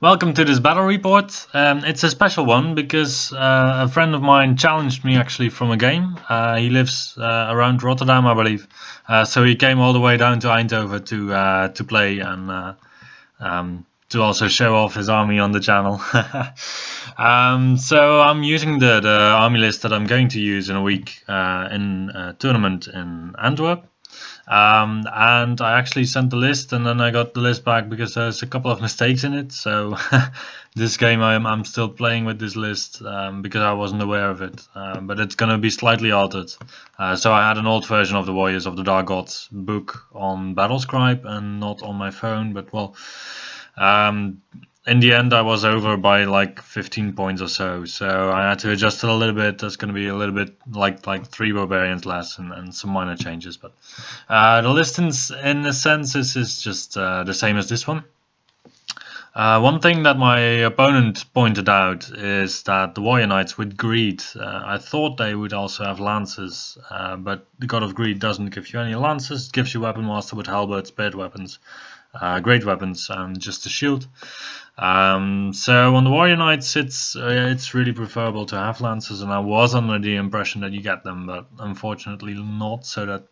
Welcome to this battle report. It's a special one because a friend of mine challenged me actually from a game. He lives around Rotterdam, I believe. So he came all the way down to Eindhoven to play and to also show off his army on the channel. So I'm using the army list that I'm going to use in a week in a tournament in Antwerp. And I actually sent the list, and then I got the list back because there's a couple of mistakes in it. So this game I'm still playing with this list because I wasn't aware of it. But it's gonna be slightly altered. So I had an old version of the Warriors of the Dark Gods book on Battlescribe and not on my phone. But well, in the end, I was over by like 15 points or so, so I had to adjust it a little bit. That's going to be a little bit like 3 barbarians less and some minor changes. But the list in a sense is just the same as this one. One thing that my opponent pointed out is that the Warrior Knights with Greed, I thought they would also have Lances, but the God of Greed doesn't give you any Lances. It gives you Weapon Master with Halberds, Speared Weapons, Great Weapons, and just a Shield. So on the Warrior Knights, it's really preferable to have Lances, and I was under the impression that you get them, but unfortunately not. So that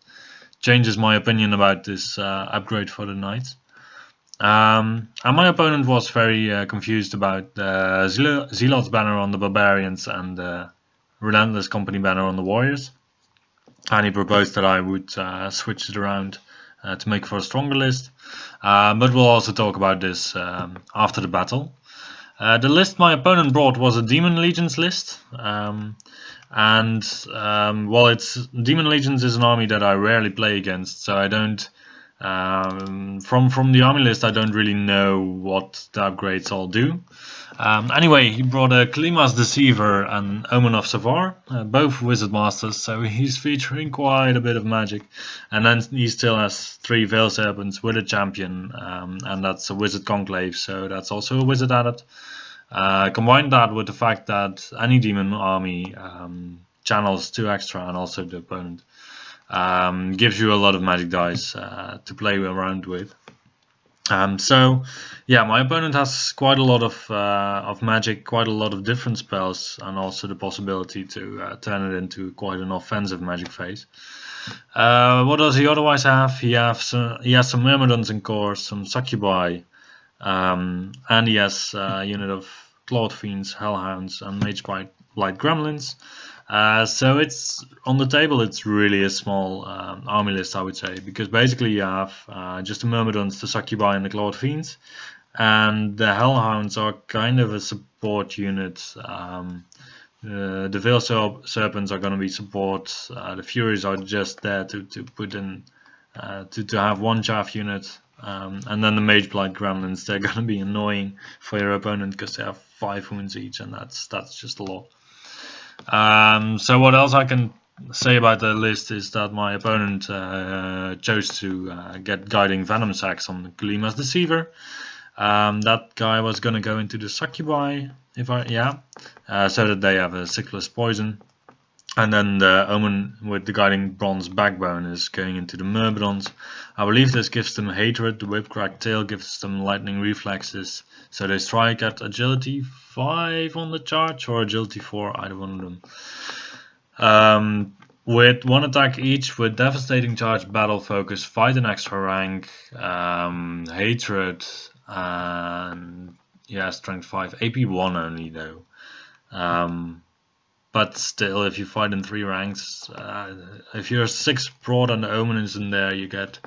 changes my opinion about this upgrade for the Knights. And my opponent was very confused about the Zealot's banner on the Barbarians and the Relentless Company banner on the Warriors, and he proposed that I would switch it around to make for a stronger list. But we'll also talk about this after the battle. The list my opponent brought was a Demon Legions list. Well, Demon Legions is an army that I rarely play against, so I don't. From the army list, I don't really know what the upgrades all do. Anyway, he brought a Kalima's Deceiver and Omen of Savar, both Wizard Masters, so he's featuring quite a bit of magic. And then he still has 3 Veil Serpents with a champion, and that's a Wizard Conclave, so that's also a wizard added. Combine that with the fact that any demon army channels 2 extra, and also the opponent gives you a lot of magic dice to play around with. So yeah, my opponent has quite a lot of magic, quite a lot of different spells, and also the possibility to turn it into quite an offensive magic phase. What does he otherwise have? He has some Myrmidons in core, some Succubi, and he has a unit of Clawed Fiends, Hellhounds, and Mage Blight Gremlins. So it's on the table. It's really a small army list, I would say, because basically you have just the Myrmidons, the Succubi, and the Clawed Fiends, and the Hellhounds are kind of a support unit. The Veil Serpents are going to be support. The Furies are just there to put in to have one chaff unit, and then the Mage Blight Gremlins, they're going to be annoying for your opponent because they have 5 wounds each, and that's just a lot. So what else I can say about the list is that my opponent chose to get Guiding Venom Sacs on the Kalima's Deceiver. That guy was going to go into the Succubi, so that they have a 6+ poison. And then the Omen with the Guiding Bronze Backbone is going into the Myrmidons. I believe this gives them Hatred, the Whipcrack Tail gives them Lightning Reflexes, so they strike at Agility 5 on the charge or Agility 4, either one of them. With 1 attack each, with Devastating Charge, Battle Focus, Fight an extra rank, Hatred, and Strength 5, AP 1 only though. But still, if you fight in 3 ranks, if you're 6 broad and the Omen is in there, you get,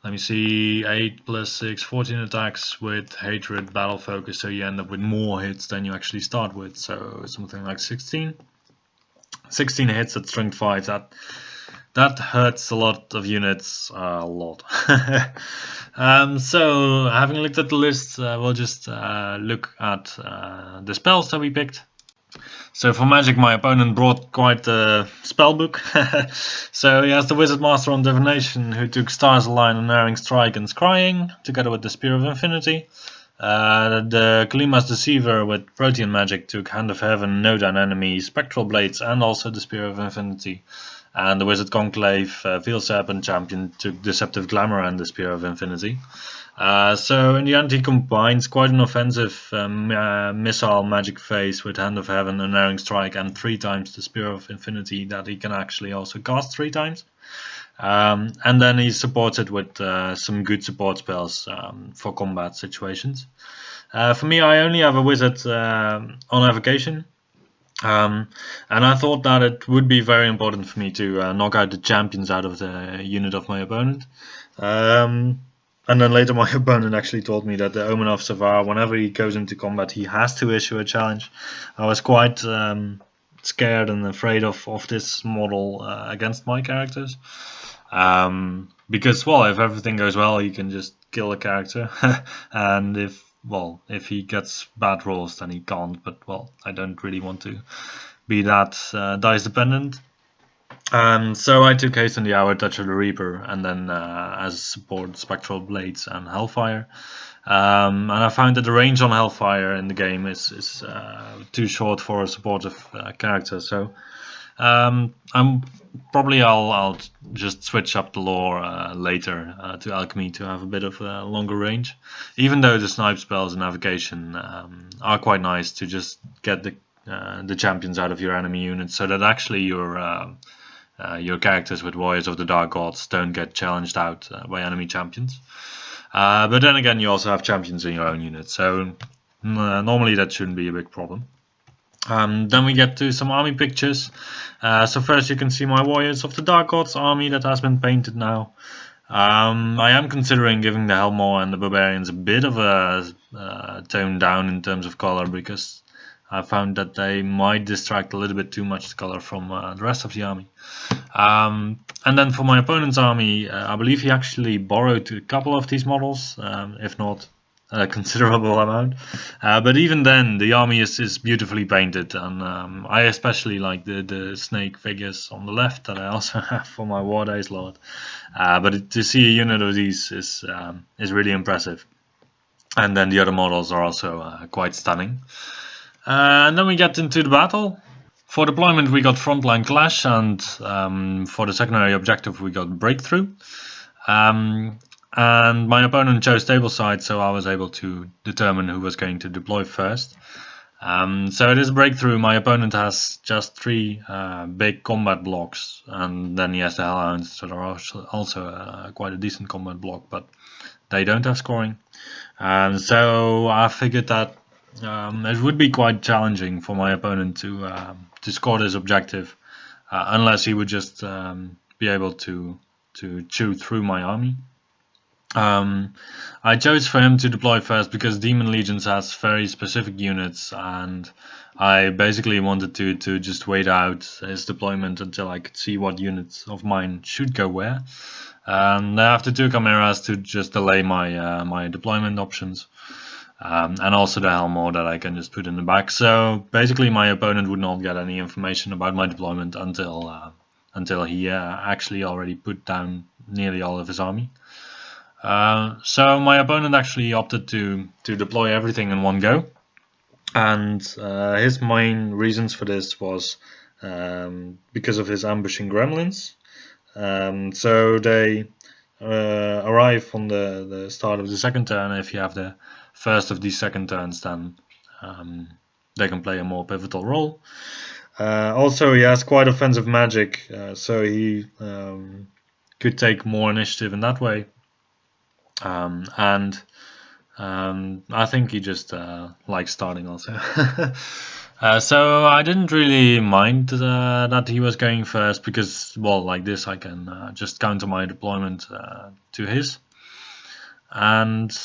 let me see, 8 + 6, 14 attacks with Hatred, Battle Focus, so you end up with more hits than you actually start with, so something like 16. 16 hits at Strength 5, that hurts a lot of units, a lot. So, having looked at the list, we'll just look at the spells that we picked. So for magic, my opponent brought quite a spell book. So he has the Wizard Master on Divination, who took Stars Align, Unerring Strike, and Scrying, together with the Spear of Infinity. The Kalima's Deceiver with Protean Magic took Hand of Heaven, Note an Enemy, Spectral Blades, and also the Spear of Infinity. and the Wizard Conclave Field Serpent champion took Deceptive Glamour and the Spear of Infinity. So in the end he combines quite an offensive missile magic phase with Hand of Heaven, Unerring Strike, and 3 times the Spear of Infinity that he can actually also cast 3 times. And then he supports it with some good support spells for combat situations. For me, I only have a Wizard on Evocation. And I thought that it would be very important for me to knock out the champions out of the unit of my opponent. And then later my opponent actually told me that the Omen of Savar, whenever he goes into combat, he has to issue a challenge. I was quite scared and afraid of this model against my characters. Because, well, if everything goes well, he can just kill a character. And if he gets bad rolls, then he can't. But, well, I don't really want to be that dice dependent. So I took Haste in the Hour, Touch of the Reaper, and then as support Spectral Blades and Hellfire. And I found that the range on Hellfire in the game is too short for a supportive character. So I'll just switch up the lore later to Alchemy to have a bit of a longer range. Even though the snipe spells and navigation are quite nice to just get the champions out of your enemy units, so that actually your characters with Warriors of the Dark Gods don't get challenged out by enemy champions. But then again, you also have champions in your own unit, so normally that shouldn't be a big problem. Then we get to some army pictures. So first you can see my Warriors of the Dark Gods army that has been painted now. I am considering giving the Helmor and the Barbarians a bit of a tone down in terms of color, because I found that they might distract a little bit too much color from the rest of the army. And then for my opponent's army, I believe he actually borrowed a couple of these models, if not a considerable amount. But even then, the army is beautifully painted, and I especially like the snake figures on the left that I also have for my War Days Lord. But to see a unit of these is really impressive. And then the other models are also quite stunning. And then we get into the battle. For deployment we got Frontline Clash, and for the secondary objective we got Breakthrough. And my opponent chose Tableside, so I was able to determine who was going to deploy first. So it is Breakthrough. My opponent has just 3 big combat blocks, and then he has the Hellhounds that are also quite a decent combat block, but they don't have scoring. So I figured that it would be quite challenging for my opponent to score this objective, unless he would just be able to chew through my army. I chose for him to deploy first because Demon Legions has very specific units, and I basically wanted to just wait out his deployment until I could see what units of mine should go where. And I have the 2 Chimeras to just delay my deployment options. And also the Helmor that I can just put in the back. So basically my opponent would not get any information about my deployment until he actually already put down nearly all of his army. So my opponent actually opted to deploy everything in one go. And his main reasons for this was because of his ambushing gremlins. So they arrive on the start of the second turn. If you have the first of these second turns, then they can play a more pivotal role. Also, he has quite offensive magic, so he could take more initiative in that way. And I think he just likes starting also. So I didn't really mind that he was going first, because, well, like this I can just counter my deployment to his. And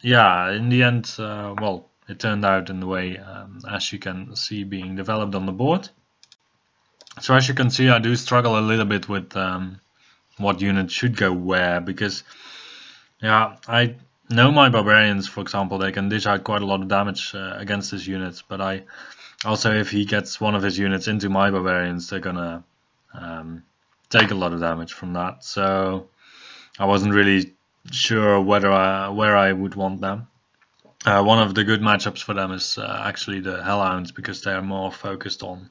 yeah, in the end, well, it turned out in the way as you can see being developed on the board. So as you can see, I do struggle a little bit with what unit should go where, because yeah, I know my Barbarians, for example, they can dish out quite a lot of damage against his units, but I also, if he gets one of his units into my Barbarians, they're gonna take a lot of damage from that. So I wasn't really sure where I would want them. One of the good matchups for them is actually the Hellhounds, because they are more focused on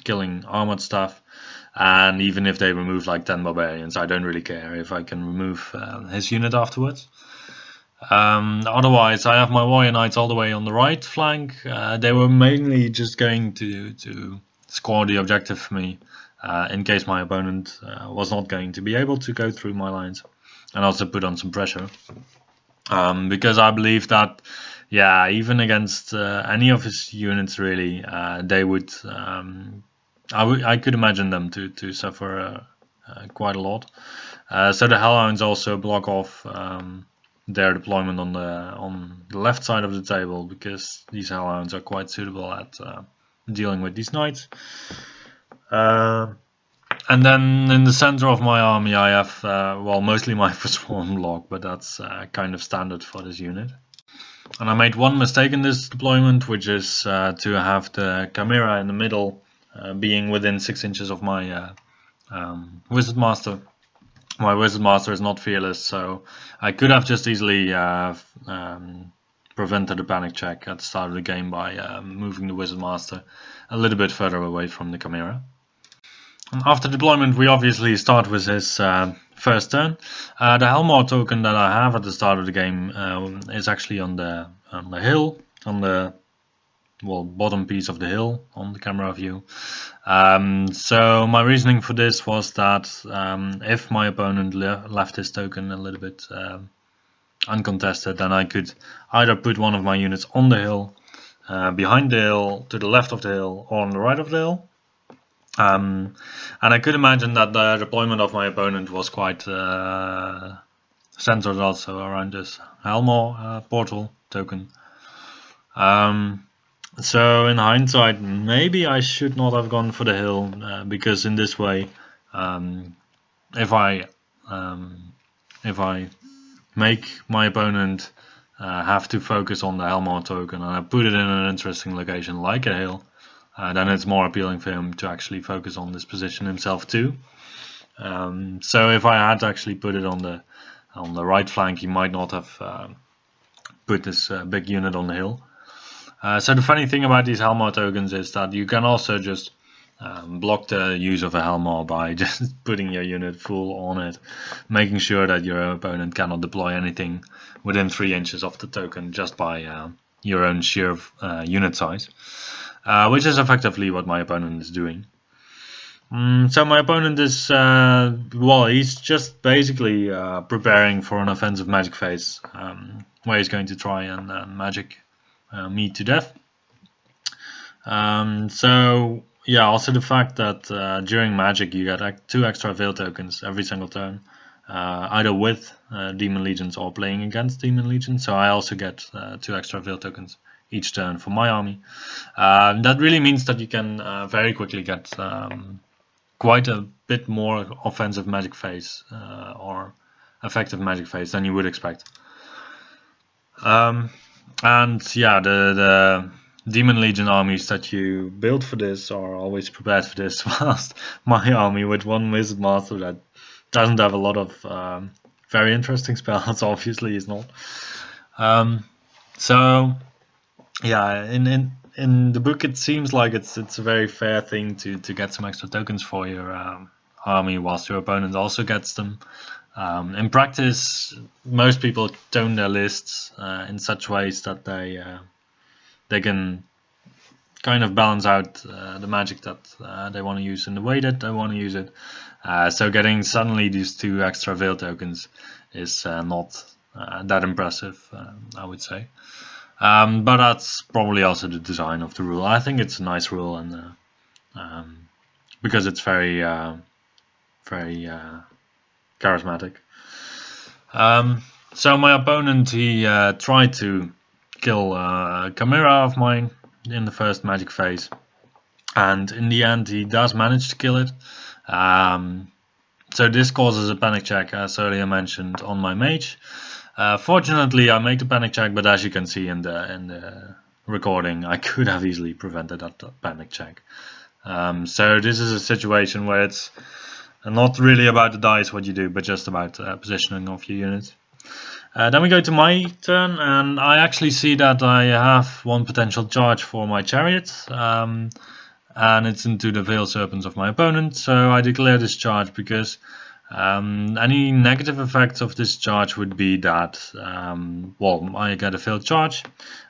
killing armored stuff. and even if they remove like 10 barbarians, I don't really care if I can remove his unit afterwards. Otherwise, I have my warrior knights all the way on the right flank. They were mainly just going to score the objective for me, in case my opponent was not going to be able to go through my lines, and also put on some pressure. Because I believe that, yeah, even against any of his units really, they would. I could imagine them to suffer quite a lot. So the Hellhounds also block off their deployment on the left side of the table, because these Hellhounds are quite suitable at dealing with these knights. And then in the center of my army I have, well, mostly my Forsworn block, but that's kind of standard for this unit. And I made one mistake in this deployment, which is to have the Chimera in the middle, being within 6 inches of my Wizard Master. My Wizard Master is not fearless, so I could have just easily prevented a panic check at the start of the game by moving the Wizard Master a little bit further away from the Chimera. After deployment, we obviously start with his first turn. The Helmar token that I have at the start of the game is actually on the hill, on the bottom piece of the hill on the camera view. So my reasoning for this was that if my opponent left his token a little bit uncontested, then I could either put one of my units on the hill, behind the hill, to the left of the hill, or on the right of the hill. And I could imagine that the deployment of my opponent was quite centered also around this Helmar portal token. So in hindsight, maybe I should not have gone for the hill, because in this way, if I make my opponent have to focus on the Helmar token, and I put it in an interesting location like a hill, then it's more appealing for him to actually focus on this position himself too. So if I had actually put it on the right flank, he might not have put this big unit on the hill. So the funny thing about these Helmar tokens is that you can also just block the use of a Helmar by just putting your unit full on it, making sure that your opponent cannot deploy anything within 3 inches of the token just by your own sheer unit size. Which is effectively what my opponent is doing. So my opponent is, he's just basically preparing for an offensive magic phase, where he's going to try and magic me to death. So yeah, also the fact that during magic you get 2 extra veil tokens every single turn, either with Demon Legions or playing against Demon Legions. So I also get 2 extra veil tokens each turn for my army. That really means that you can very quickly get quite a bit more offensive magic phase or effective magic phase than you would expect. And yeah, the Demon Legion armies that you build for this are always prepared for this, whilst my army with one Wizard Master that doesn't have a lot of very interesting spells obviously is not. So yeah, in the book it seems like it's a very fair thing to get some extra tokens for your army whilst your opponent also gets them. In practice, most people tone their lists in such ways that they can kind of balance out the magic that they want to use in the way that they want to use it. So getting suddenly these 2 extra veil tokens is not that impressive, I would say. But that's probably also the design of the rule. I think it's a nice rule, and because it's very charismatic. So my opponent, he tried to kill a Chimera of mine in the first magic phase, and in the end he does manage to kill it. So this causes a panic check, as earlier mentioned, on my mage. Fortunately, I make the panic check, but as you can see in the recording, I could have easily prevented that panic check. So this is a situation where it's not really about the dice what you do, but just about positioning of your units. Then we go to my turn, and I actually see that I have one potential charge for my chariot. and it's into the Veiled Serpents of my opponent. So I declare this charge because any negative effects of this charge would be that, well, I get a failed charge,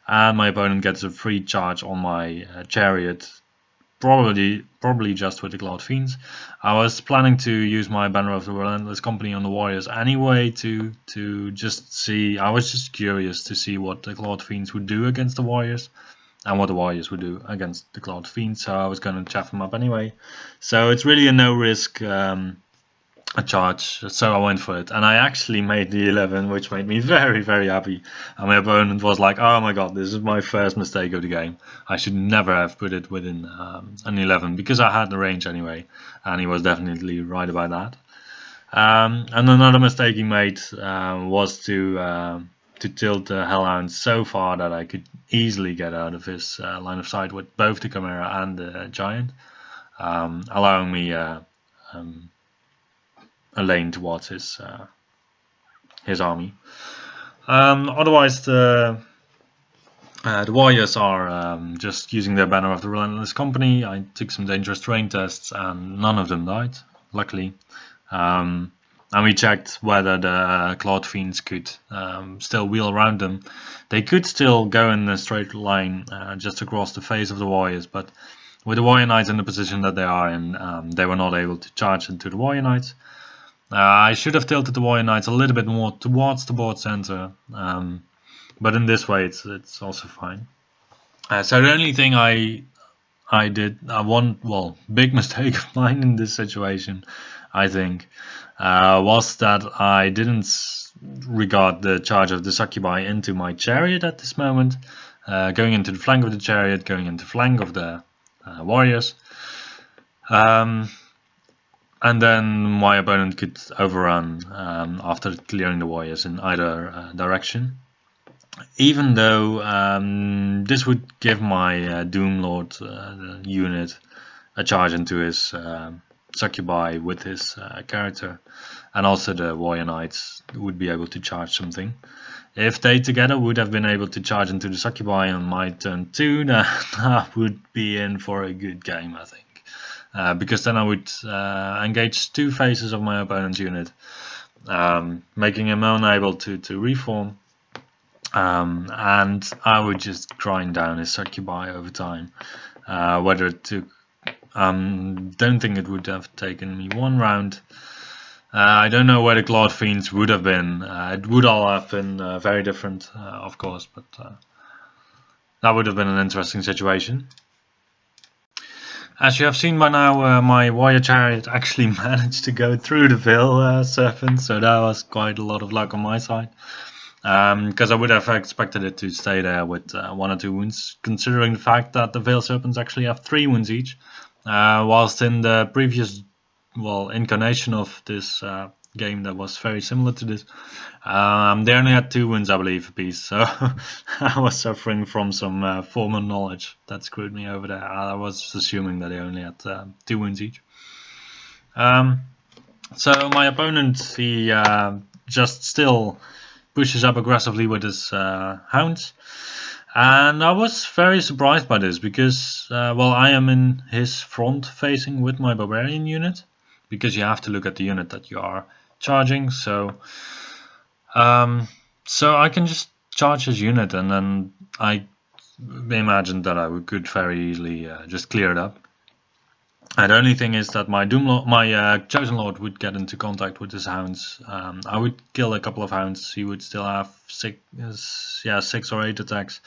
and my opponent gets a free charge on my chariot, probably just with the Cloud Fiends. I was planning to use my Banner of the Relentless Company on the Warriors anyway to just see. I was just curious to see what the Cloud Fiends would do against the Warriors, and what the Warriors would do against the Cloud Fiends. So I was going to chaff them up anyway. So it's really a no risk. A charge, so I went for it, and I actually made the 11, which made me very, very happy. And my opponent was like, "Oh my god, this is my first mistake of the game. I should never have put it within an 11 because I had the range anyway." And he was definitely right about that. And another mistake he made was to tilt the Hellhound so far that I could easily get out of his line of sight with both the Chimera and the Giant, allowing me a lane towards his army. Otherwise, the Warriors are just using their Banner of the Relentless Company. I took some dangerous terrain tests, and none of them died, luckily. And we checked whether the Cloud Fiends could still wheel around them. They could still go in a straight line just across the face of the Warriors, but with the Warrior Knights in the position that they are in, they were not able to charge into the Warrior Knights. I should have tilted the Warrior Knights a little bit more towards the board center, but in this way it's also fine. So the only thing I did, one big mistake of mine in this situation, I think, was that I didn't regard the charge of the Succubi into my chariot at this moment, going into the flank of the chariot, going into flank of the warriors. And then my opponent could overrun after clearing the warriors in either direction. Even though this would give my Doomlord unit a charge into his Succubi with his character, and also the Warrior Knights would be able to charge something. If they together would have been able to charge into the Succubi on my turn 2, then I would be in for a good game, I think. Because then I would engage two faces of my opponent's unit, making him unable to reform, and I would just grind down his Succubi over time. Whether it took, don't think it would have taken me one round. I don't know where the Cloud Fiends would have been. It would all have been very different, of course, but that would have been an interesting situation. As you have seen by now, my Warrior Chariot actually managed to go through the Veiled Serpent, so that was quite a lot of luck on my side. Because I would have expected it to stay there with 1 or 2 wounds, considering the fact that the Veiled Serpents actually have 3 wounds each, whilst in the previous incarnation of this game that was very similar to this, they only had 2 wounds, I believe, apiece, so I was suffering from some former knowledge that screwed me over there. I was assuming that they only had 2 wounds each. So my opponent, he just still pushes up aggressively with his hounds, and I was very surprised by this because, I am in his front facing with my barbarian unit, because you have to look at the unit that you are charging. So I can just charge his unit, and then I imagined that I could very easily just clear it up. And the only thing is that my Chosen Lord would get into contact with his hounds. I would kill a couple of hounds. He would still have 6 or 8 attacks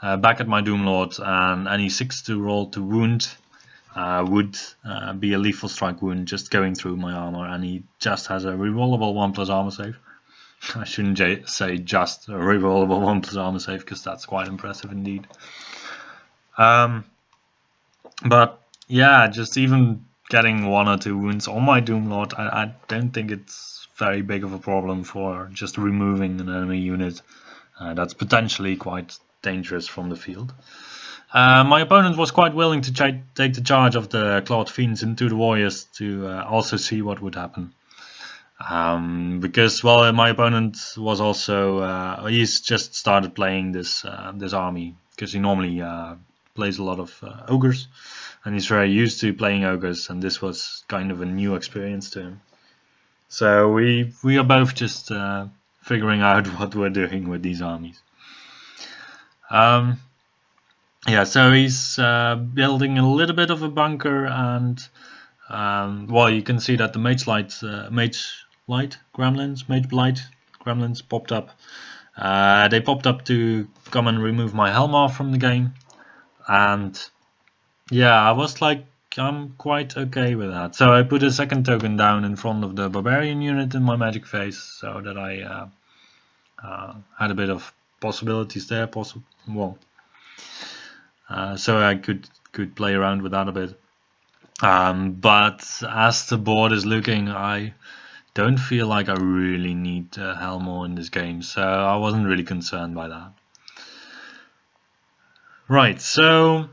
back at my Doomlord, and any 6 to roll to wound would be a lethal strike wound just going through my armor, and he just has a rerollable 1+ armor save. I shouldn't say just a rerollable 1+ armor save, because that's quite impressive indeed. But yeah, just even getting 1 or 2 wounds on my Doomlord, I don't think it's very big of a problem for just removing an enemy unit that's potentially quite dangerous from the field. My opponent was quite willing to take the charge of the Cloud Fiends into the Warriors to also see what would happen. Because my opponent was also he's just started playing this army, because he normally plays a lot of ogres, and he's very used to playing ogres, and this was kind of a new experience to him. So we are both just figuring out what we're doing with these armies. Yeah, so he's building a little bit of a bunker, and well, you can see that the Mage Blight gremlins popped up. They popped up to come and remove my Helmar from the game, and yeah, I was like, I'm quite okay with that. So I put a second token down in front of the Barbarian unit in my magic phase, so that I had a bit of possibilities there. So I could play around with that a bit. But as the board is looking, I don't feel like I really need Helmor in this game, so I wasn't really concerned by that. Right, so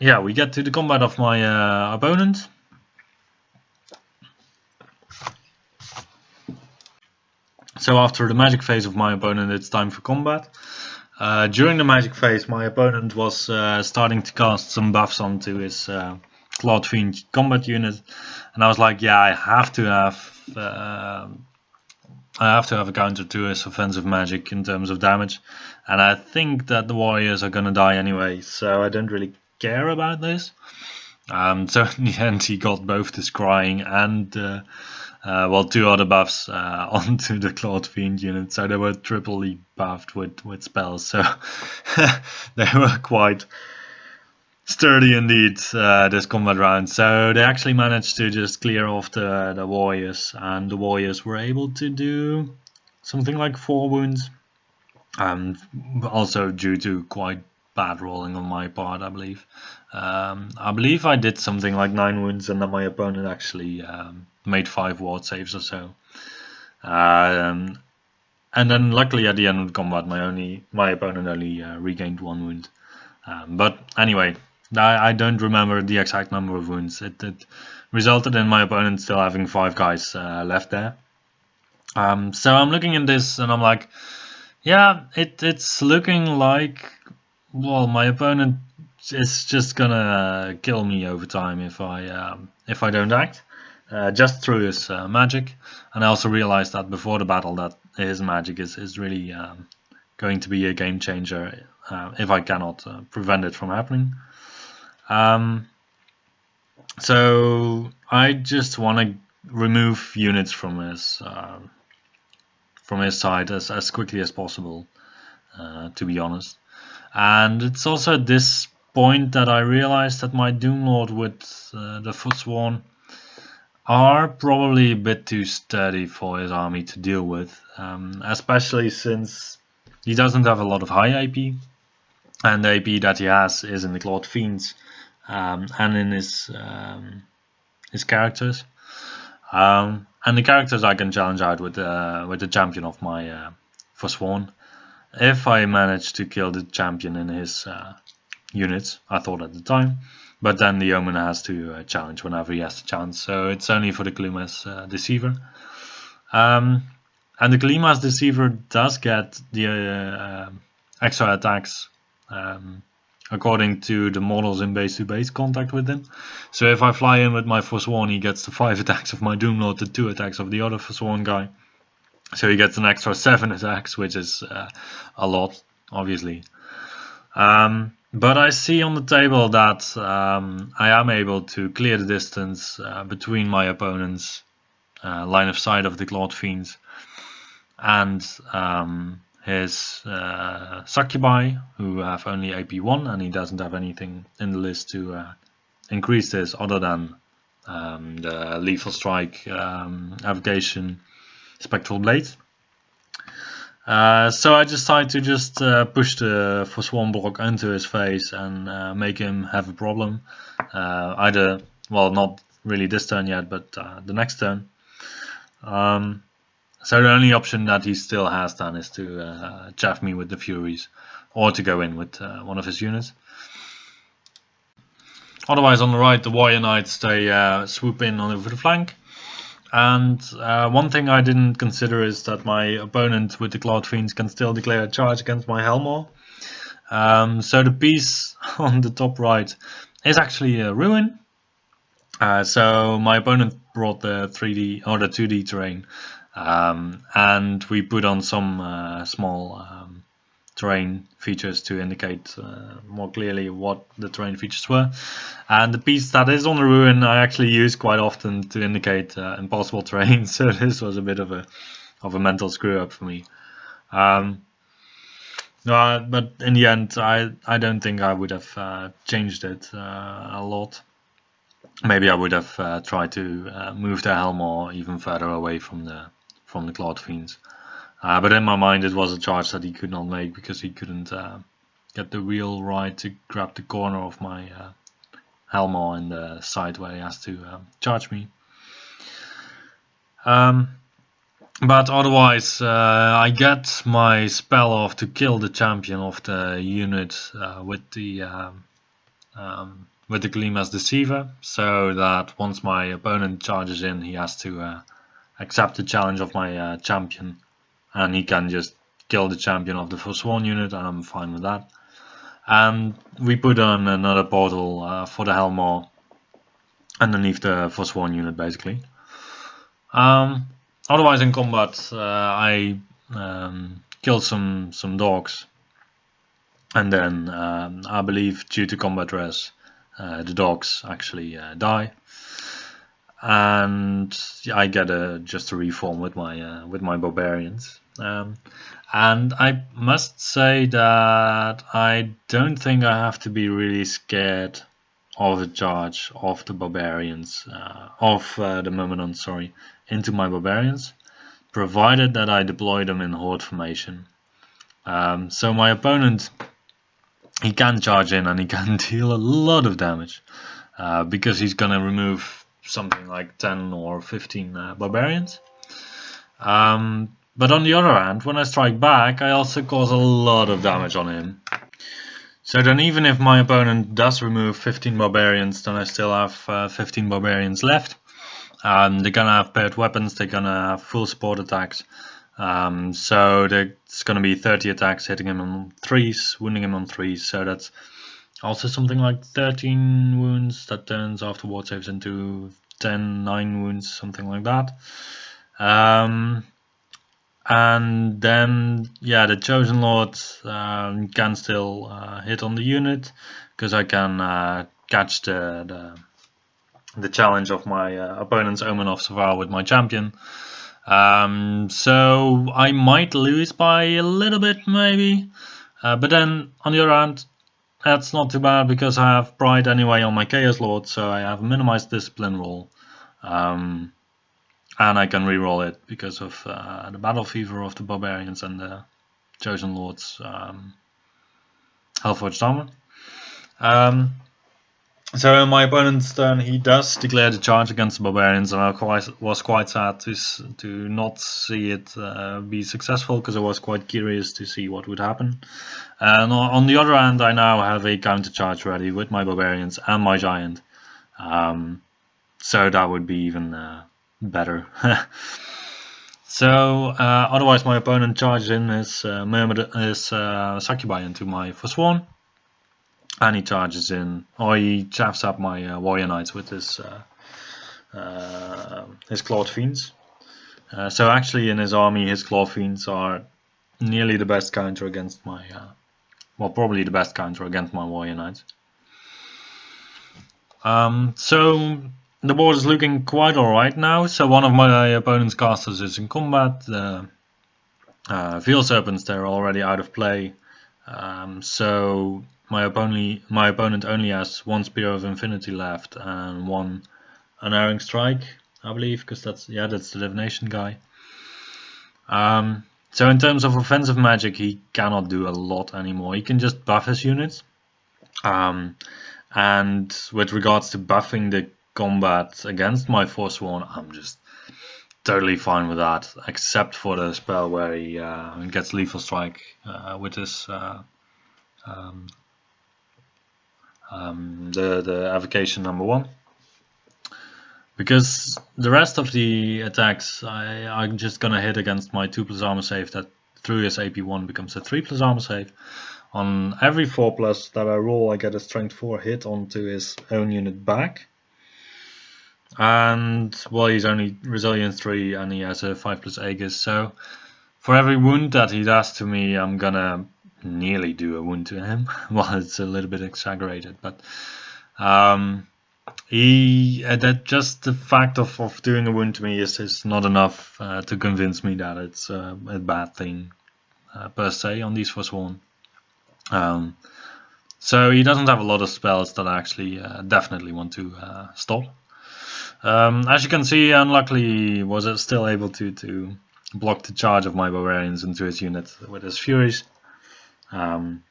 yeah, we get to the combat of my opponent. So after the magic phase of my opponent, it's time for combat. During the magic phase, my opponent was starting to cast some buffs onto his Cloud Fiend combat unit, and I was like, yeah, I have to have a counter to his offensive magic in terms of damage, and I think that the warriors are gonna die anyway, so I don't really care about this. So in the end, he got both the scrying and well, 2 other buffs onto the Cloud Fiend unit, so they were triply buffed with spells, so they were quite sturdy indeed this combat round. So they actually managed to just clear off the warriors, and the warriors were able to do something like 4 wounds, also due to quite bad rolling on my part, I believe. I believe I did something like 9 wounds, and then my opponent actually made 5 ward saves or so. And then luckily at the end of the combat, my opponent only regained 1 wound. But anyway, I don't remember the exact number of wounds. It resulted in my opponent still having 5 guys left there. So I'm looking at this and I'm like, yeah, it's looking like, well, my opponent is just gonna kill me over time if I don't act, just through his magic. And I also realized that before the battle that his magic is really going to be a game changer if I cannot prevent it from happening. So I just want to remove units from his side as quickly as possible, to be honest. And it's also at this point that I realized that my Doomlord with the Footsworn are probably a bit too sturdy for his army to deal with, especially since he doesn't have a lot of high AP, and the AP that he has is in the Cloud Fiends and in his characters. And the characters I can challenge out with the champion of my Forsworn. If I manage to kill the champion in his units, I thought at the time. But then the Omen has to challenge whenever he has the chance, so it's only for the Kalima's Deceiver. And the Kalima's Deceiver does get the extra attacks according to the models in base-to-base contact with him. So if I fly in with my Forsworn, he gets the 5 attacks of my Doomlord, the 2 attacks of the other Forsworn guy. So he gets an extra 7 attacks, which is a lot, obviously. But I see on the table that I am able to clear the distance between my opponent's line of sight of the Cloud Fiends and his Succubi, who have only AP 1, and he doesn't have anything in the list to increase this other than the Lethal Strike, Avocation, Spectral Blade. So I decided to just push the Forsworn block into his face and make him have a problem. Either, well, not really this turn yet, but the next turn. So the only option that he still has then is to chaff me with the Furies, or to go in with one of his units. Otherwise, on the right, the Warrior Knights, they swoop in over the flank. And one thing I didn't consider is that my opponent with the Cloud Fiends can still declare a charge against my Helmor. So the piece on the top right is actually a ruin. So my opponent brought the 3D or the 2D terrain, and we put on some small terrain features to indicate more clearly what the terrain features were. And the piece that is on the ruin I actually use quite often to indicate impossible terrain. So this was a bit of a mental screw up for me. But in the end, I don't think I would have changed it a lot. Maybe I would have tried to move the Helmor even further away from the Cloud Fiends. But in my mind, it was a charge that he could not make because he couldn't get the wheel right to grab the corner of my Helmor in the side where he has to charge me. But otherwise, I get my spell off to kill the champion of the unit with the Kalima's Deceiver, so that once my opponent charges in, he has to accept the challenge of my champion, and he can just kill the champion of the Forsworn unit, and I'm fine with that. And we put on another portal for the Helmor underneath the Forsworn unit, basically. Otherwise, in combat, I kill some dogs, and then I believe due to combat res, the dogs actually die, and I get just a reform with my barbarians. And I must say that I don't think I have to be really scared of the charge of the barbarians, of the Myrmidons, sorry, into my barbarians, provided that I deploy them in horde formation. So my opponent, he can charge in and he can deal a lot of damage, because he's gonna remove something like 10 or 15 barbarians. But on the other hand, when I strike back, I also cause a lot of damage on him. So then even if my opponent does remove 15 barbarians, then I still have 15 barbarians left. They're gonna have paired weapons, they're gonna have full support attacks. So there's gonna be 30 attacks hitting him on 3s, wounding him on 3s, so that's also something like 13 wounds. That turns after ward saves into 9 wounds, something like that. And then, yeah, the Chosen Lord can still hit on the unit, because I can catch the challenge of my opponent's Omen of Savar with my champion. So I might lose by a little bit, maybe. But then, on the other hand, that's not too bad, because I have Pride anyway on my Chaos Lord, so I have a minimized discipline roll. And I can reroll it because of the Battle Fever of the Barbarians and the Chosen Lord's Hellforged Armor. So in my opponent's turn, he does declare the charge against the Barbarians, and I was quite sad to not see it be successful, because I was quite curious to see what would happen. And on the other hand, I now have a counter charge ready with my Barbarians and my Giant, so that would be even better. So otherwise, my opponent charges in his Succubi into my Forsworn, and he charges in, or he chaffs up my Warrior Knights with his Clawed Fiends. So actually, in his army, his Clawed Fiends are nearly the best counter against my, well, probably the best counter against my Warrior Knights. So the board is looking quite alright now. So one of my opponent's casters is in combat. The Veil Serpents, they're already out of play. So my opponent only has one Spear of Infinity left and one Unerring Strike, I believe, because that's the Divination guy. So in terms of offensive magic, he cannot do a lot anymore. He can just buff his units. And with regards to buffing the combat against my Forsworn, I'm just totally fine with that, except for the spell where he gets Lethal Strike with his the Avocation #1. Because the rest of the attacks, I'm just gonna hit against my 2+ armor save that through his AP1 becomes a 3+ armor save, On every 4+ that I roll, I get a strength 4 hit onto his own unit back. And well, he's only resilience 3 and he has a 5+ Aegis, so for every wound that he does to me, I'm gonna nearly do a wound to him. Well, it's a little bit exaggerated, but that just the fact of doing a wound to me is not enough to convince me that it's a bad thing per se on these Forsworn. So he doesn't have a lot of spells that I actually definitely want to stop. As you can see, unluckily was still able to block the charge of my barbarians into his unit with his furies. But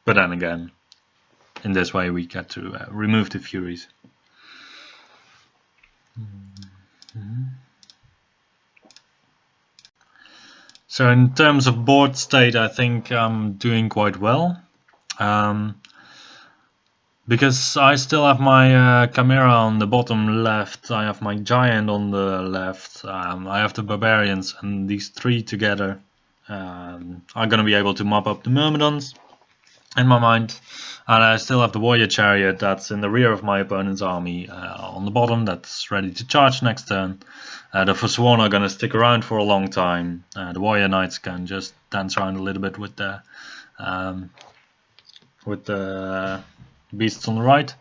then again, in this way we get to remove the furies. So in terms of board state, I think I'm doing quite well. Because I still have my Chimera on the bottom left, I have my Giant on the left, I have the Barbarians, and these three together are going to be able to mop up the Myrmidons in my mind. And I still have the Warrior Chariot that's in the rear of my opponent's army on the bottom, that's ready to charge next turn. The Forsworn are going to stick around for a long time. The Warrior Knights can just dance around a little bit with the beasts on the right,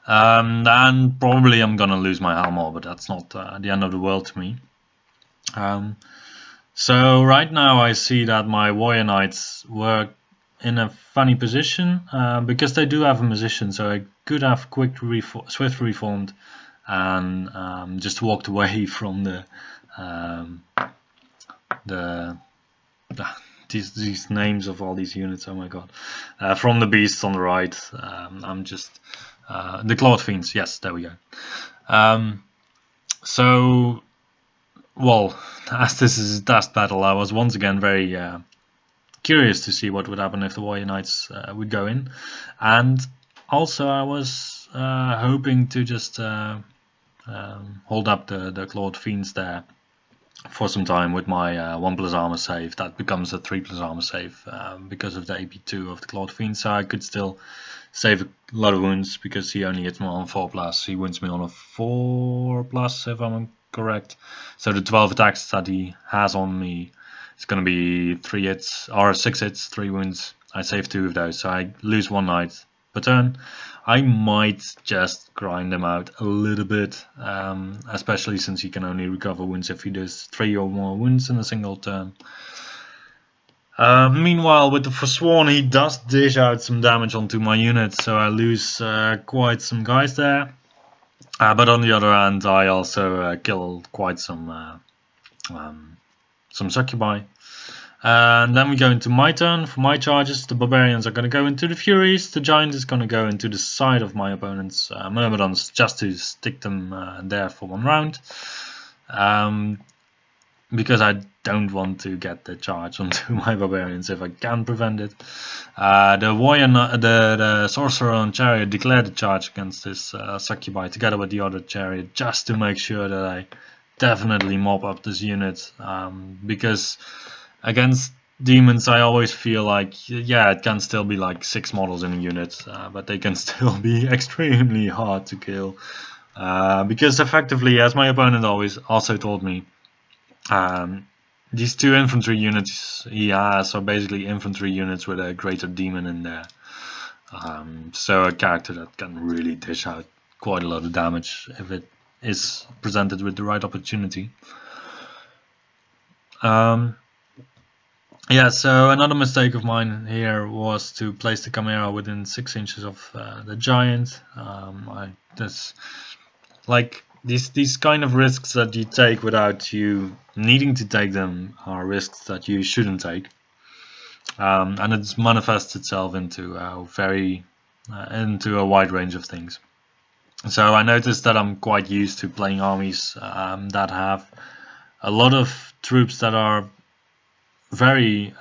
and probably I'm gonna lose my Halmor, but that's not the end of the world to me. So right now I see that my Warrior Knights were in a funny position because they do have a musician, so I could have swift reformed and just walked away from these names of all these units, oh my god. From the beasts on the right, I'm just the Clawed Fiends, yes, there we go. So, well, as this is a test battle, I was once again very curious to see what would happen if the Warrior Knights would go in, and also I was hoping to just hold up the Clawed Fiends there for some time with my 1+ armor save. That becomes a 3+ armor save because of the AP2 of the Clawed Fiend, so I could still save a lot of wounds because he only hits me on 4+. He wounds me on a 4+, if I'm correct. So the 12 attacks that he has on me is going to be 3 hits or 6 hits, 3 wounds. I save 2 of those, so I lose 1 knight per turn. I might just grind them out a little bit, especially since he can only recover wounds if he does 3 or more wounds in a single turn. Meanwhile, with the Forsworn, he does dish out some damage onto my unit, so I lose quite some guys there. But on the other hand, I also kill quite some succubi. And then we go into my turn. For my charges, the Barbarians are going to go into the Furies. The Giant is going to go into the side of my opponent's Myrmidons just to stick them there for 1 round. Because I don't want to get the charge onto my Barbarians if I can prevent it. The Sorcerer on Chariot declared the charge against this Succubi together with the other Chariot just to make sure that I definitely mop up this unit. Because against Demons, I always feel like, yeah, it can still be like 6 models in a unit, but they can still be extremely hard to kill. Because effectively, as my opponent always also told me, these 2 infantry units he has are basically infantry units with a greater demon in there. So a character that can really dish out quite a lot of damage if it is presented with the right opportunity. Yeah, so another mistake of mine here was to place the Chimera within 6 inches of the Giant. These kind of risks that you take without you needing to take them are risks that you shouldn't take. And it manifests itself into a wide range of things. So I noticed that I'm quite used to playing armies that have a lot of troops that are very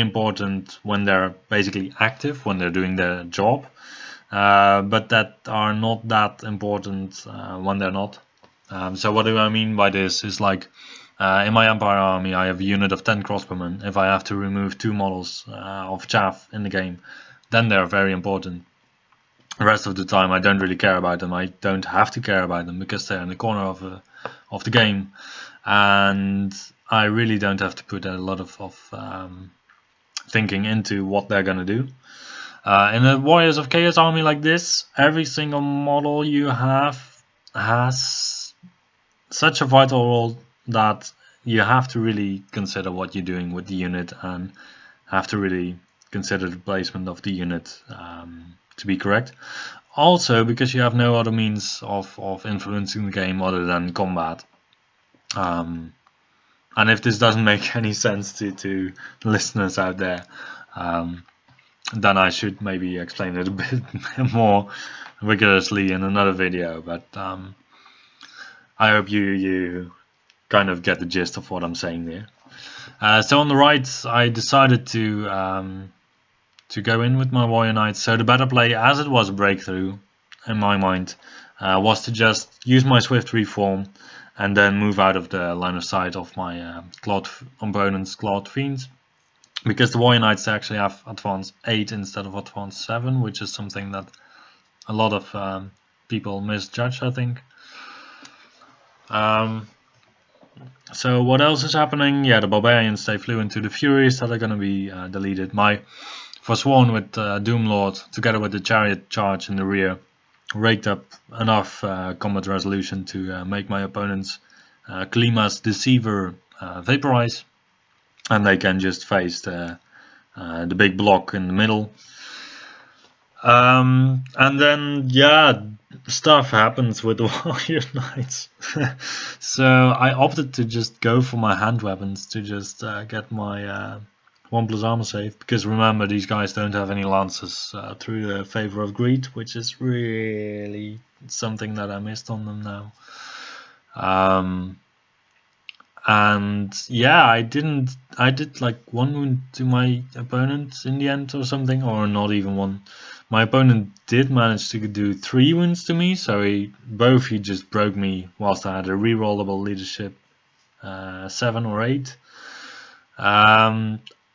important when they're basically active, when they're doing their job, but that are not that important when they're not. So what do I mean by this is like In my Empire army, I have a unit of 10 crossbowmen. If I have to remove 2 models of chaff in the game, then they're very important. The rest of the time, I don't really care about them. I don't have to care about them because they're in the corner of the game, and I really don't have to put a lot of thinking into what they're gonna do. In a Warriors of Chaos army like this, every single model you have has such a vital role that you have to really consider what you're doing with the unit and have to really consider the placement of the unit to be correct. Also, because you have no other means of influencing the game other than combat. And if this doesn't make any sense to listeners out there, then I should maybe explain it a bit more rigorously in another video. But I hope you kind of get the gist of what I'm saying there. So on the right, I decided to go in with my Warrior Knights. So the better play, as it was a breakthrough in my mind, was to just use my Swift Reform and then move out of the line of sight of my opponent's Clawed Fiends. Because the Warrior Knights actually have advance 8 instead of advance 7, which is something that a lot of people misjudge, I think. So what else is happening? Yeah, the Barbarians, they flew into the Furies that are going to be deleted. My Forsworn with Doomlord, together with the Chariot Charge in the rear, raked up enough combat resolution to make my opponent's Klima's Deceiver vaporize, and they can just face the big block in the middle. And then, yeah, stuff happens with the Warrior Knights. So I opted to just go for my hand weapons to just get my 1+ armor save, because remember, these guys don't have any lances through the Favor of Greed, which is really something that I missed on them now. And yeah, I did like 1 wound to my opponent in the end or something, or not even 1. My opponent did manage to do 3 wounds to me, so he just broke me whilst I had a rerollable leadership 7 or 8.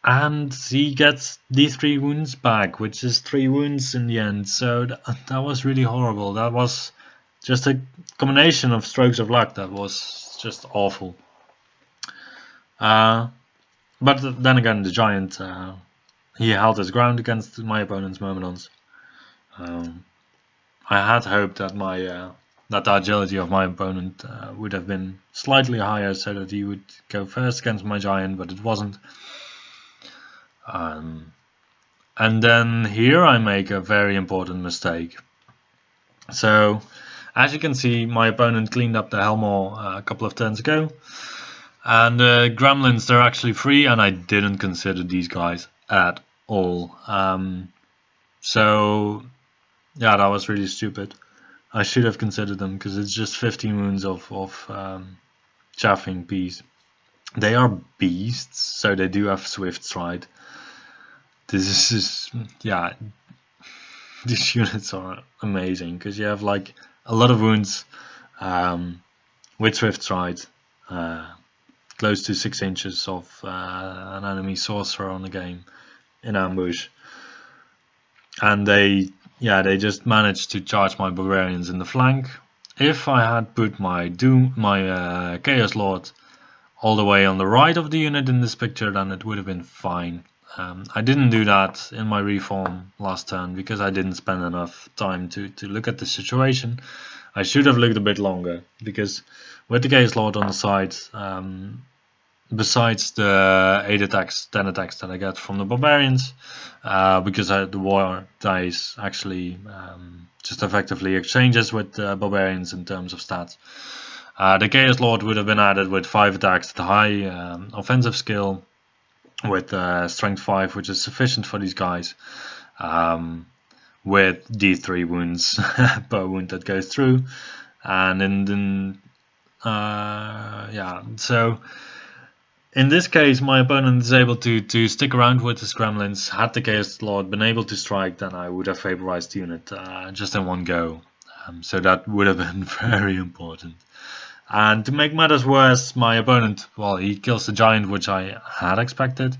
And he gets these 3 wounds back, which is 3 wounds in the end. So that was really horrible. That was just a combination of strokes of luck that was just awful. But then again, the giant, he held his ground against my opponent's Myrmidons. I had hoped that that the agility of my opponent would have been slightly higher, so that he would go first against my giant, but it wasn't. And then here I make a very important mistake. So, as you can see, my opponent cleaned up the Helmor a couple of turns ago. And the Gremlins, they're actually free, and I didn't consider these guys at all. So, yeah, that was really stupid. I should have considered them, because it's just 15 wounds of chaffing piece. They are beasts, so they do have Swift Stride. This is, yeah, these units are amazing, because you have like a lot of wounds with Swift Stride, close to 6 inches of an enemy sorcerer on the game in ambush, and they just managed to charge my Barbarians in the flank. If I had put my Chaos Lord all the way on the right of the unit in this picture, then it would have been fine. I didn't do that in my reform last turn because I didn't spend enough time to look at the situation. I should have looked a bit longer, because with the Chaos Lord on the side, besides the 8 attacks, 10 attacks that I get from the Barbarians, because the war dice actually just effectively exchanges with the Barbarians in terms of stats. The Chaos Lord would have been added with 5 attacks at high offensive skill, with strength 5, which is sufficient for these guys, with D3 wounds per wound that goes through. And so in this case, my opponent is able to stick around with his Gremlins. Had the Chaos Lord been able to strike, then I would have vaporized the unit just in one go. So that would have been very important. And to make matters worse, my opponent, well, he kills the giant, which I had expected.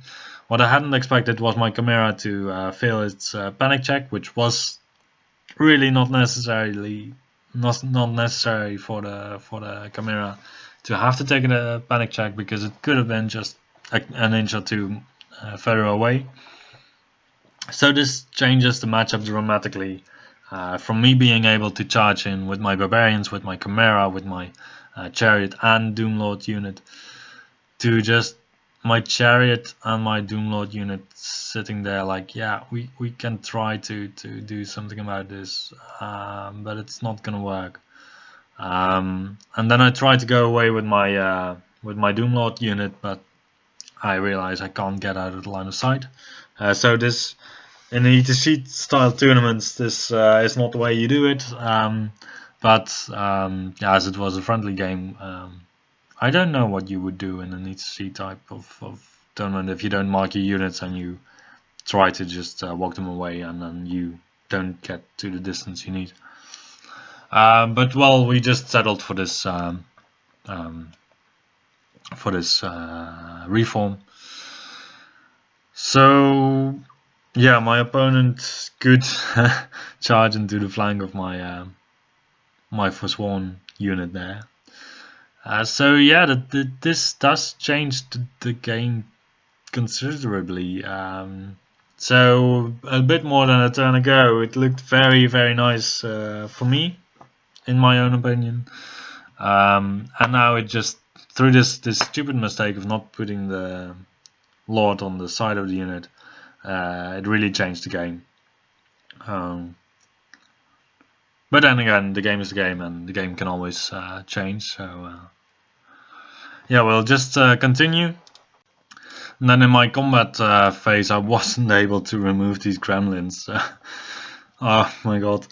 What I hadn't expected was my Chimera to fail its panic check, which was really not necessary for the Chimera to have to take a panic check, because it could have been just an inch or two further away. So this changes the matchup dramatically. From me being able to charge in with my barbarians, with my Chimera, with my chariot and Doomlord unit, to just my chariot and my Doomlord unit sitting there like, yeah, we can try to do something about this, but it's not gonna work. And then I try to go away with my Doomlord unit, but I realize I can't get out of the line of sight. So this, in the ETC style tournaments, this is not the way you do it. But yeah, as it was a friendly game, I don't know what you would do in an ETC type of tournament if you don't mark your units and you try to just walk them away, and then you don't get to the distance you need. But well, we just settled for this reform. So yeah, my opponent could charge into the flank of my my Forsworn unit there. So yeah, this does change the game considerably. So a bit more than a turn ago, it looked very, very nice for me, in my own opinion. And now it just, through this stupid mistake of not putting the Lord on the side of the unit, it really changed the game. But then again, the game is the game, and the game can always change. So yeah, we'll just continue. And then in my combat phase, I wasn't able to remove these gremlins. Oh my god.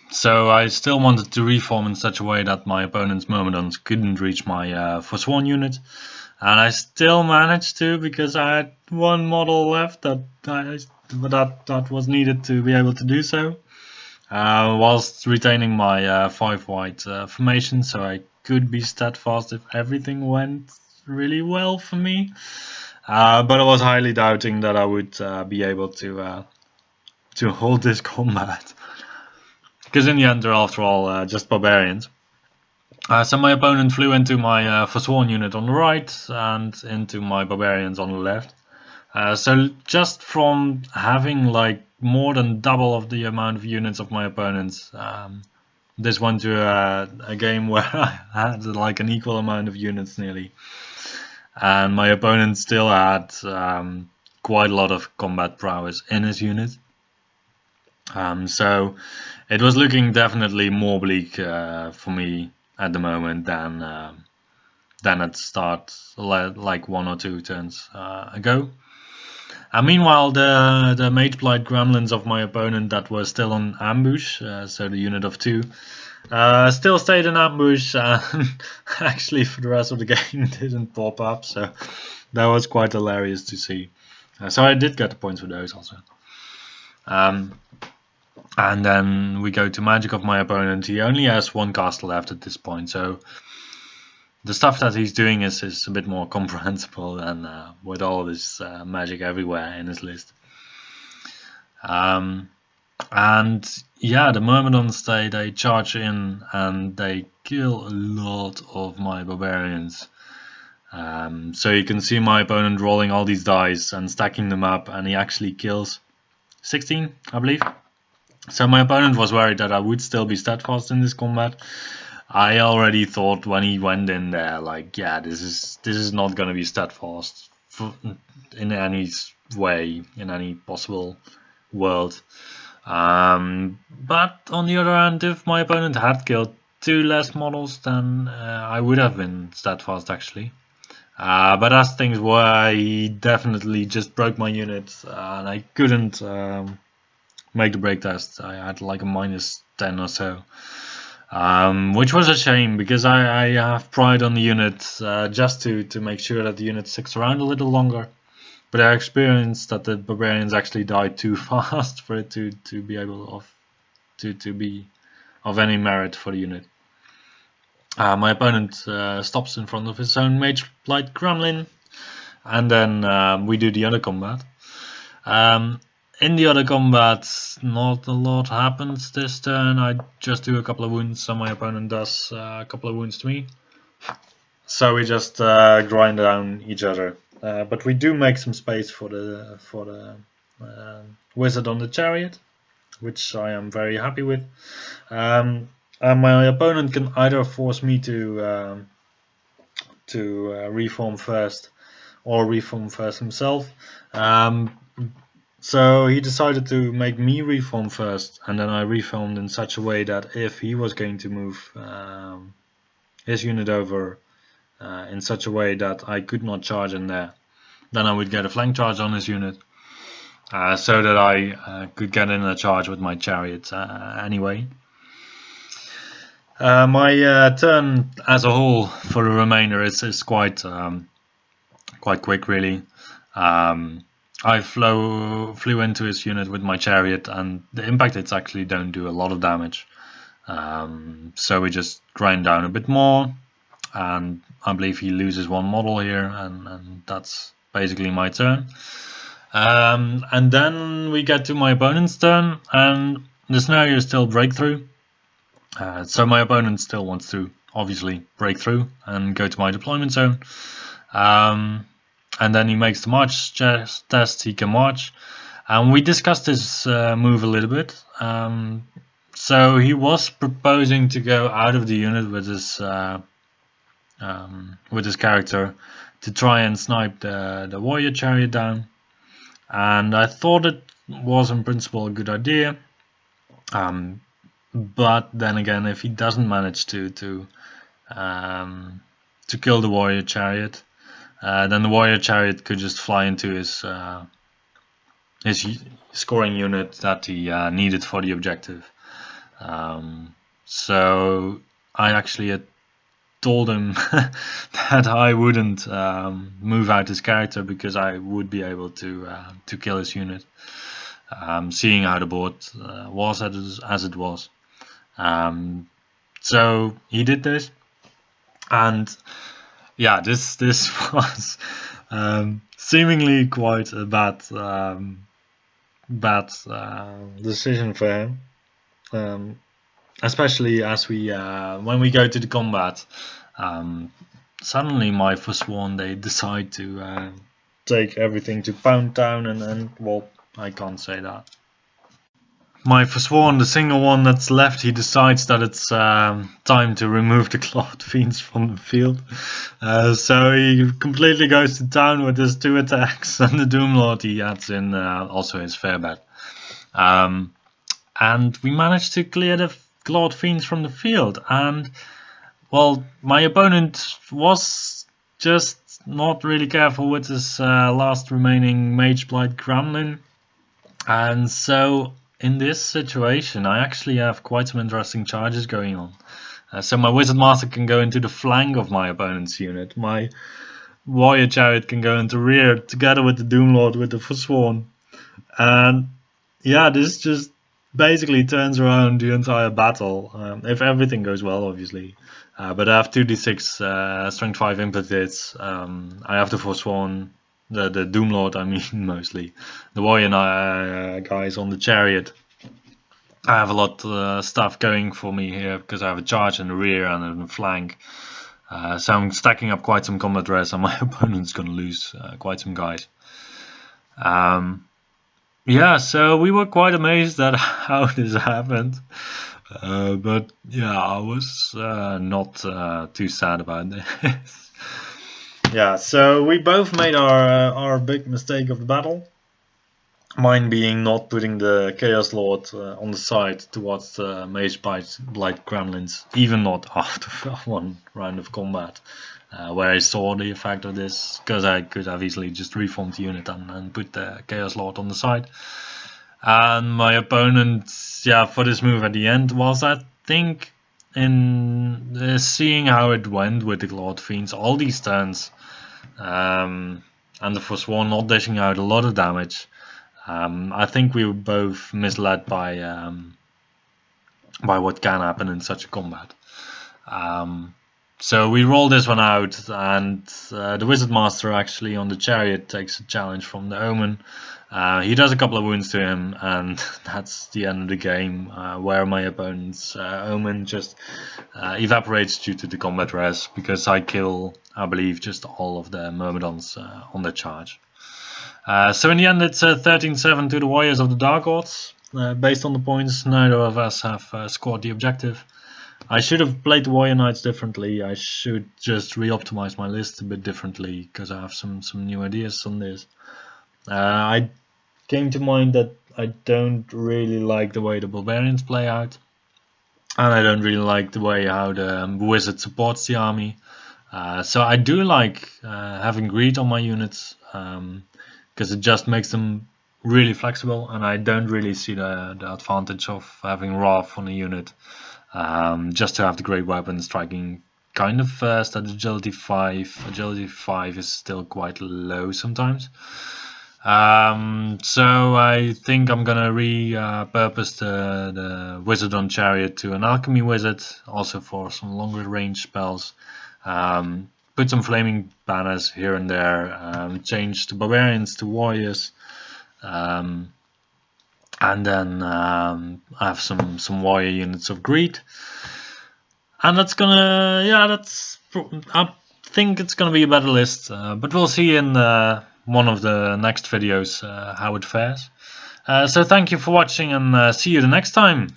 So I still wanted to reform in such a way that my opponent's Myrmidons couldn't reach my Forsworn unit. And I still managed to, because I had one model left that was needed to be able to do so. Whilst retaining my 5 white formation, so I could be steadfast if everything went really well for me. But I was highly doubting that I would be able to hold this combat, because in the end they're after all just barbarians. So my opponent flew into my Forsworn unit on the right and into my barbarians on the left. So just from having like more than double of the amount of units of my opponents, this went to a game where I had like an equal amount of units nearly, and my opponent still had quite a lot of combat prowess in his unit. So it was looking definitely more bleak for me at the moment than at start, like 1 or 2 turns ago. And meanwhile, the Mage Blight Gremlins of my opponent that were still on ambush, so the unit of 2, still stayed in ambush, and actually for the rest of the game didn't pop up, so that was quite hilarious to see. So I did get the points for those also. And then we go to magic of my opponent. He only has 1 castle left at this point, so the stuff that he's doing is a bit more comprehensible than with all this magic everywhere in his list. And yeah, the Myrmidons, they charge in and they kill a lot of my barbarians. So you can see my opponent rolling all these dice and stacking them up, and he actually kills 16, I believe. So my opponent was worried that I would still be steadfast in this combat. I already thought when he went in there, like, yeah, this is not going to be steadfast in any way, in any possible world. But on the other hand, if my opponent had killed 2 less models, then I would have been steadfast actually. But as things were, he definitely just broke my unit, and I couldn't make the break test. I had like a -10 or so, which was a shame, because I have pride on the unit, just to make sure that the unit sticks around a little longer. But I experienced that the barbarians actually died too fast for it to be able to be of any merit for the unit. My opponent stops in front of his own Mage Blight Gremlin, and then we do the other combat. In the other combat, not a lot happens this turn. I just do a couple of wounds, so my opponent does a couple of wounds to me. So we just grind down each other. But we do make some space for the wizard on the chariot, which I am very happy with. And my opponent can either force me to reform first, or reform first himself. So he decided to make me reform first, and then I reformed in such a way that if he was going to move his unit over in such a way that I could not charge in there, then I would get a flank charge on his unit, so that I could get in a charge with my chariot anyway. My turn as a whole for the remainder is quite quick, really. I flew into his unit with my chariot, and the impact hits actually don't do a lot of damage. So we just grind down a bit more, and I believe he loses one model here, and that's basically my turn. And then we get to my opponent's turn, and the scenario is still breakthrough. So my opponent still wants to obviously break through and go to my deployment zone. And then he makes the march test, he can march. And we discussed this move a little bit. So he was proposing to go out of the unit with his character to try and snipe the warrior chariot down. And I thought it was in principle a good idea. But then again, if he doesn't manage to kill the warrior chariot, then the warrior chariot could just fly into his scoring unit that he needed for the objective. So I actually had told him that I wouldn't move out his character because I would be able to kill his unit, seeing how the board was as it was. So he did this, and yeah, this was seemingly quite a bad decision for him, especially as we when we go to the combat. Suddenly my Forsworn, they decide to take everything to Pound Town, and well, I can't say that. My Forsworn, the single one that's left, he decides that it's time to remove the Cloud Fiends from the field. So he completely goes to town with his 2 attacks, and the Doomlord he adds in also his fair bet. And we managed to clear the Cloud Fiends from the field. And, well, my opponent was just not really careful with his last remaining Mage Blight Gremlin. And so in this situation, I actually have quite some interesting charges going on. So my Wizard Master can go into the flank of my opponent's unit. My Warrior Chariot can go into rear together with the Doomlord with the Forsworn. And yeah, this just basically turns around the entire battle. If everything goes well, obviously. But I have 2d6 strength 5 input hits. I have the Forsworn. The Doomlord, I mean, mostly. The warrior guys on the chariot. I have a lot of stuff going for me here because I have a charge in the rear and in the flank. So I'm stacking up quite some combat res, and my opponent's going to lose quite some guys. Yeah, so we were quite amazed at how this happened. But yeah, I was not too sad about this. Yeah, so we both made our big mistake of the battle. Mine being not putting the Chaos Lord on the side towards the Mage Blight Gremlins, even not after one round of combat, where I saw the effect of this, because I could have easily just reformed the unit and put the Chaos Lord on the side. And my opponent, yeah, for this move at the end was, I think, in seeing how it went with the Cloud Fiends, all these turns, and the Forsworn not dishing out a lot of damage. I think we were both misled by what can happen in such a combat. So we roll this one out, and the Wizard Master actually on the Chariot takes a challenge from the Omen. He does a couple of wounds to him, and that's the end of the game, where my opponent's Omen just evaporates due to the combat res, because I kill, I believe, just all of the Myrmidons on the charge. So in the end, it's 13-7 to the Warriors of the Dark Gods. Based on the points, neither of us have scored the objective. I should have played the Warrior Knights differently. I should just re-optimize my list a bit differently, because I have some new ideas on this. I came to mind that I don't really like the way the Barbarians play out, and I don't really like the way how the Wizard supports the army. So I do like having greed on my units, because it just makes them really flexible, and I don't really see the advantage of having Wrath on a unit. Just to have the great weapon striking kind of fast at agility 5. Agility 5 is still quite low sometimes. So I think I'm gonna repurpose the Wizard on Chariot to an Alchemy Wizard, also for some longer range spells. Put some flaming banners here and there, change the Barbarians to Warriors. And then I have some warrior units of greed, and that's gonna, I think it's gonna be a better list, but we'll see in one of the next videos how it fares. So thank you for watching, and see you the next time.